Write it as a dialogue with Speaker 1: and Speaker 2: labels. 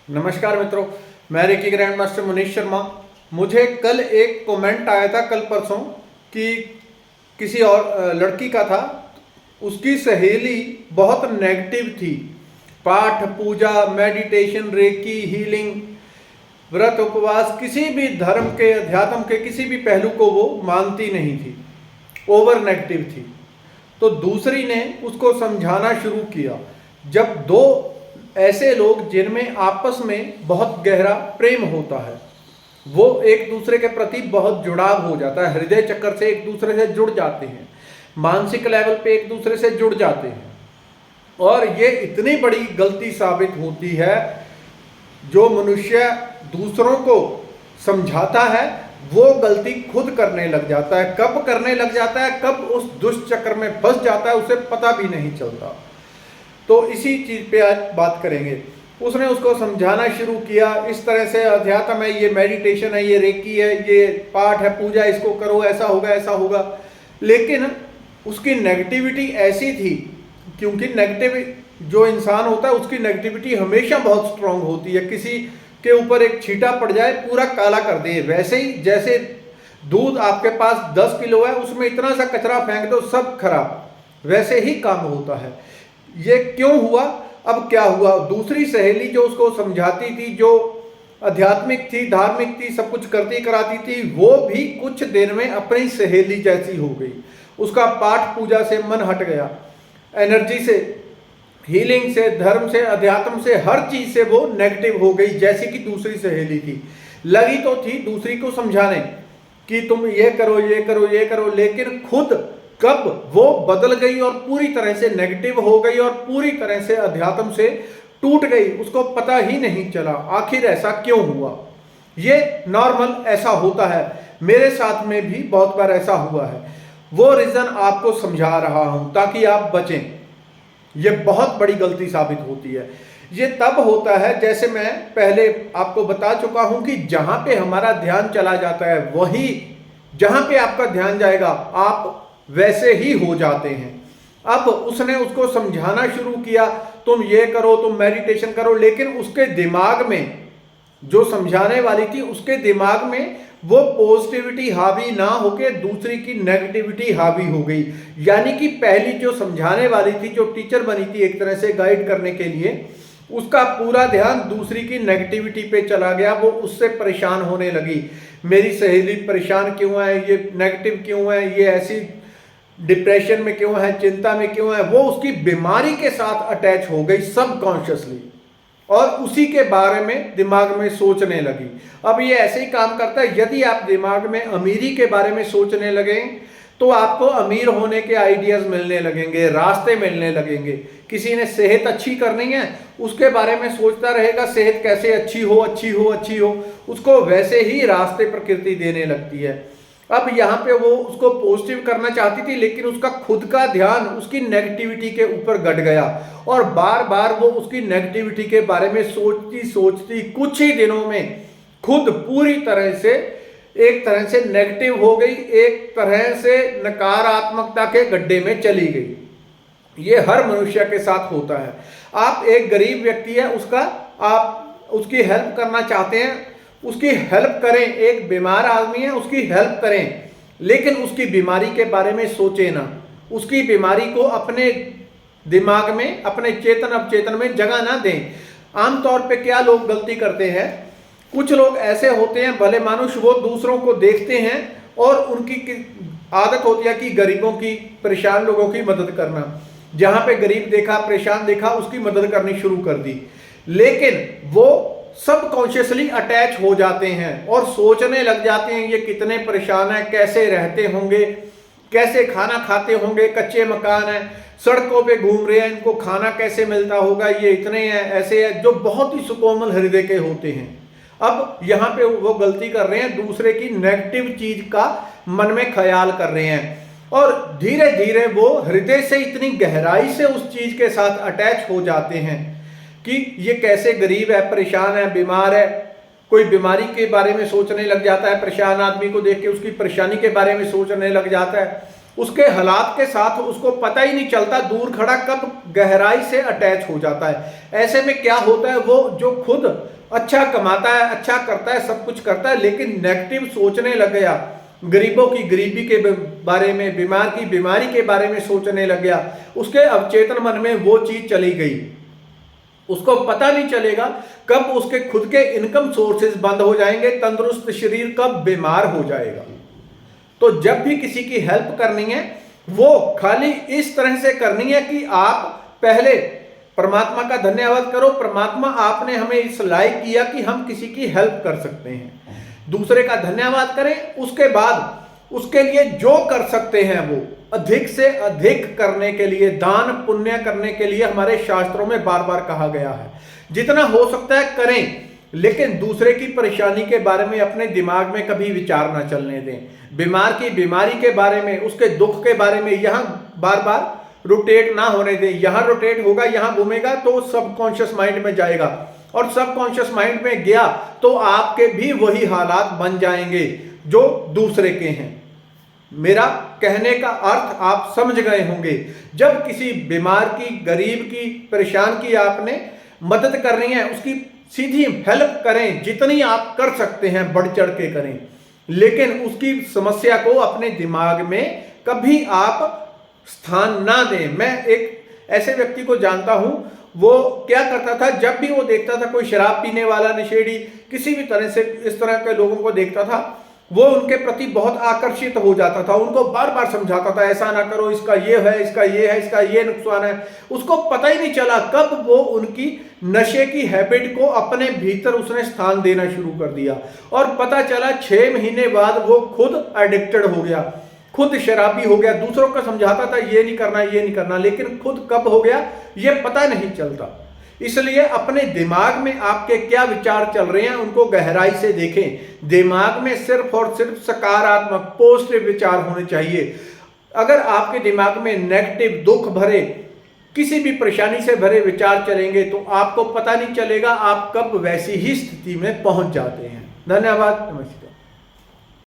Speaker 1: नमस्कार मित्रों, मैं reiki grand master Munish Sharma. मुझे कल एक कमेंट आया था, कल परसों, कि किसी और लड़की का था। उसकी सहेली बहुत नेगेटिव थी। पाठ पूजा, मेडिटेशन, रेकी, हीलिंग, व्रत, उपवास, किसी भी धर्म के, अध्यात्म के किसी भी पहलू को वो मानती नहीं थी। ओवर नेगेटिव थी। तो दूसरी ने उसको समझाना शुरू किया। जब दो ऐसे लोग जिनमें आपस में बहुत गहरा प्रेम होता है, वो एक दूसरे के प्रति बहुत जुड़ाव हो जाता है, हृदय चक्र से एक दूसरे से जुड़ जाते हैं, मानसिक लेवल पे एक दूसरे से जुड़ जाते हैं। और ये इतनी बड़ी गलती साबित होती है, जो मनुष्य दूसरों को समझाता है वो गलती खुद करने लग जाता है। कब करने लग जाता है, कब उस दुष्ट चक्र में फंस जाता है, उसे पता भी नहीं चलता। तो इसी चीज पे आज बात करेंगे। उसने उसको समझाना शुरू किया, इस तरह से अध्यात्म है, ये मेडिटेशन है, ये रेकी है, ये पाठ है, पूजा, इसको करो, ऐसा होगा ऐसा होगा। लेकिन उसकी नेगेटिविटी ऐसी थी, क्योंकि नेगेटिव जो इंसान होता है उसकी नेगेटिविटी हमेशा बहुत स्ट्रांग होती है। किसी के ऊपर एक छींटा पड़ जाए पूरा काला कर दे। वैसे ही जैसे दूध आपके पास 10 किलो है, उसमें इतना सा कचरा फेंक दो सब खराब, वैसे ही काम होता है। ये क्यों हुआ? अब क्या हुआ? दूसरी सहेली जो उसको समझाती थी, जो आध्यात्मिक थी, धार्मिक थी, सब कुछ करती कराती थी, वो भी कुछ दिन में अपनी सहेली जैसी हो गई। उसका पाठ पूजा से मन हट गया, एनर्जी से, हीलिंग से, धर्म से, अध्यात्म से, हर चीज से वो नेगेटिव हो गई, जैसे कि दूसरी सहेली थी। लगी तो थी दूसरी को समझाने कि तुम ये करो, ये करो, ये करो, लेकिन खुद कब वो बदल गई और पूरी तरह से नेगेटिव हो गई और पूरी तरह से अध्यात्म से टूट गई, उसको पता ही नहीं चला। आखिर ऐसा क्यों हुआ? ये नॉर्मल ऐसा होता है, मेरे साथ में भी बहुत बार ऐसा हुआ है। वो रीजन आपको समझा रहा हूं ताकि आप बचें। ये बहुत बड़ी गलती साबित होती है। ये तब होता है, जैसे मैं पहले आपको बता चुका हूं, कि जहां पे हमारा ध्यान चला जाता है, वही जहां पे आपका ध्यान जाएगा आप वैसे ही हो जाते हैं। अब उसने उसको समझाना शुरू किया, तुम ये करो, तुम मेडिटेशन करो, लेकिन उसके दिमाग में, जो समझाने वाली थी, उसके दिमाग में वो पॉजिटिविटी हावी ना होके दूसरी की नेगेटिविटी हावी हो गई। यानी कि पहली जो समझाने वाली थी, जो टीचर बनी थी एक तरह से गाइड करने के लिए, उसका पूरा ध्यान दूसरी की नेगेटिविटी पे चला गया। वो उससे परेशान होने लगी, मेरी सहेली परेशान क्यों है, ये नेगेटिव क्यों है, ये ऐसी डिप्रेशन में क्यों है, चिंता में क्यों है। वो उसकी बीमारी के साथ अटैच हो गई सबकॉन्शियसली, और उसी के बारे में दिमाग में सोचने लगी। अब ये ऐसे ही काम करता है, यदि आप दिमाग में अमीरी के बारे में सोचने लगें तो आपको अमीर होने के आइडियाज मिलने लगेंगे, रास्ते मिलने लगेंगे। किसी ने सेहत अच्छी करनी है, उसके बारे में सोचता रहेगा, सेहत कैसे अच्छी हो, अच्छी हो, अच्छी हो, उसको वैसे ही रास्ते प्रकृति देने लगती है। अब यहाँ पे वो उसको पॉजिटिव करना चाहती थी, लेकिन उसका खुद का ध्यान उसकी नेगेटिविटी के ऊपर गड़ गया, और बार बार वो उसकी नेगेटिविटी के बारे में सोचती सोचती कुछ ही दिनों में खुद पूरी तरह से एक तरह से नेगेटिव हो गई, एक तरह से नकारात्मकता के गड्ढे में चली गई। ये हर मनुष्य के साथ होता है। आप एक गरीब व्यक्ति है, आप उसकी हेल्प करना चाहते हैं, उसकी हेल्प करें। एक बीमार आदमी है, उसकी हेल्प करें, लेकिन उसकी बीमारी के बारे में सोचें ना। उसकी बीमारी को अपने दिमाग में, अपने चेतन अवचेतन में जगह ना दें। आमतौर पे क्या लोग गलती करते हैं, कुछ लोग ऐसे होते हैं, भले मानुष, वो दूसरों को देखते हैं और उनकी आदत होती है कि गरीबों की, परेशान लोगों की मदद करना। जहां पे गरीब देखा, परेशान देखा, उसकी मदद करनी शुरू कर दी। लेकिन वो सबकॉन्शियसली अटैच हो जाते हैं और सोचने लग जाते हैं, ये कितने परेशान है, कैसे रहते होंगे, कैसे खाना खाते होंगे, कच्चे मकान है, सड़कों पे घूम रहे हैं, इनको खाना कैसे मिलता होगा, ये इतने हैं, ऐसे है, जो बहुत ही सुकोमल हृदय के होते हैं। अब यहाँ पे वो गलती कर रहे हैं, दूसरे की नेगेटिव चीज का मन में ख्याल कर रहे हैं, और धीरे धीरे वो हृदय से इतनी गहराई से उस चीज के साथ अटैच हो जाते हैं कि ये कैसे गरीब है, परेशान है, बीमार है। कोई बीमारी के बारे में सोचने लग जाता है, परेशान आदमी को देख के उसकी परेशानी के बारे में सोचने लग जाता है। उसके हालात के साथ उसको पता ही नहीं चलता दूर खड़ा कब गहराई से अटैच हो जाता है। ऐसे में क्या होता है, वो जो खुद अच्छा कमाता है, अच्छा करता है, सब कुछ करता है, लेकिन नेगेटिव सोचने लग गया, गरीबों की गरीबी के बारे में, बीमार की बीमारी के बारे में सोचने लग गया, उसके अवचेतन मन में वो चीज चली गई, उसको पता नहीं चलेगा कब उसके खुद के इनकम सोर्सेज बंद हो जाएंगे, तंदुरुस्त शरीर कब बीमार हो जाएगा। तो जब भी किसी की हेल्प करनी है वो खाली इस तरह से करनी है कि आप पहले परमात्मा का धन्यवाद करो, परमात्मा आपने हमें इस लायक किया कि हम किसी की हेल्प कर सकते हैं। दूसरे का धन्यवाद करें, उसके बाद उसके लिए जो कर सकते हैं वो अधिक से अधिक करने के लिए, दान पुण्य करने के लिए हमारे शास्त्रों में बार बार कहा गया है। जितना हो सकता है करें, लेकिन दूसरे की परेशानी के बारे में अपने दिमाग में कभी विचार ना चलने दें। बीमार की बीमारी के बारे में, उसके दुख के बारे में यहां बार बार रोटेट ना होने दें। यहां रोटेट होगा, यहां घूमेगा तो सबकॉन्शियस माइंड में जाएगा, और सबकॉन्शियस माइंड में गया तो आपके भी वही हालात बन जाएंगे जो दूसरे के हैं। मेरा कहने का अर्थ आप समझ गए होंगे। जब किसी बीमार की, गरीब की, परेशान की आपने मदद करनी है, उसकी सीधी हेल्प करें, जितनी आप कर सकते हैं बढ़ चढ़ के करें, लेकिन उसकी समस्या को अपने दिमाग में कभी आप स्थान ना दें। मैं एक ऐसे व्यक्ति को जानता हूं, वो क्या करता था, जब भी वो देखता था कोई शराब पीने वाला, नशेड़ी, किसी भी तरह से इस तरह के लोगों को देखता था, वो उनके प्रति बहुत आकर्षित हो जाता था, उनको बार बार समझाता था ऐसा ना करो, इसका ये है, इसका ये है, इसका ये नुकसान है। उसको पता ही नहीं चला कब वो उनकी नशे की हैबिट को अपने भीतर उसने स्थान देना शुरू कर दिया, और पता चला 6 महीने बाद वो खुद एडिक्टेड हो गया, खुद शराबी हो गया। दूसरों को समझाता था ये नहीं करना, ये नहीं करना, लेकिन खुद कब हो गया ये पता नहीं चलता। इसलिए अपने दिमाग में आपके क्या विचार चल रहे हैं उनको गहराई से देखें। दिमाग में सिर्फ और सिर्फ सकारात्मक पॉजिटिव विचार होने चाहिए। अगर आपके दिमाग में नेगेटिव, दुख भरे, किसी भी परेशानी से भरे विचार चलेंगे तो आपको पता नहीं चलेगा आप कब वैसी ही स्थिति में पहुंच जाते हैं। धन्यवाद, नमस्कार।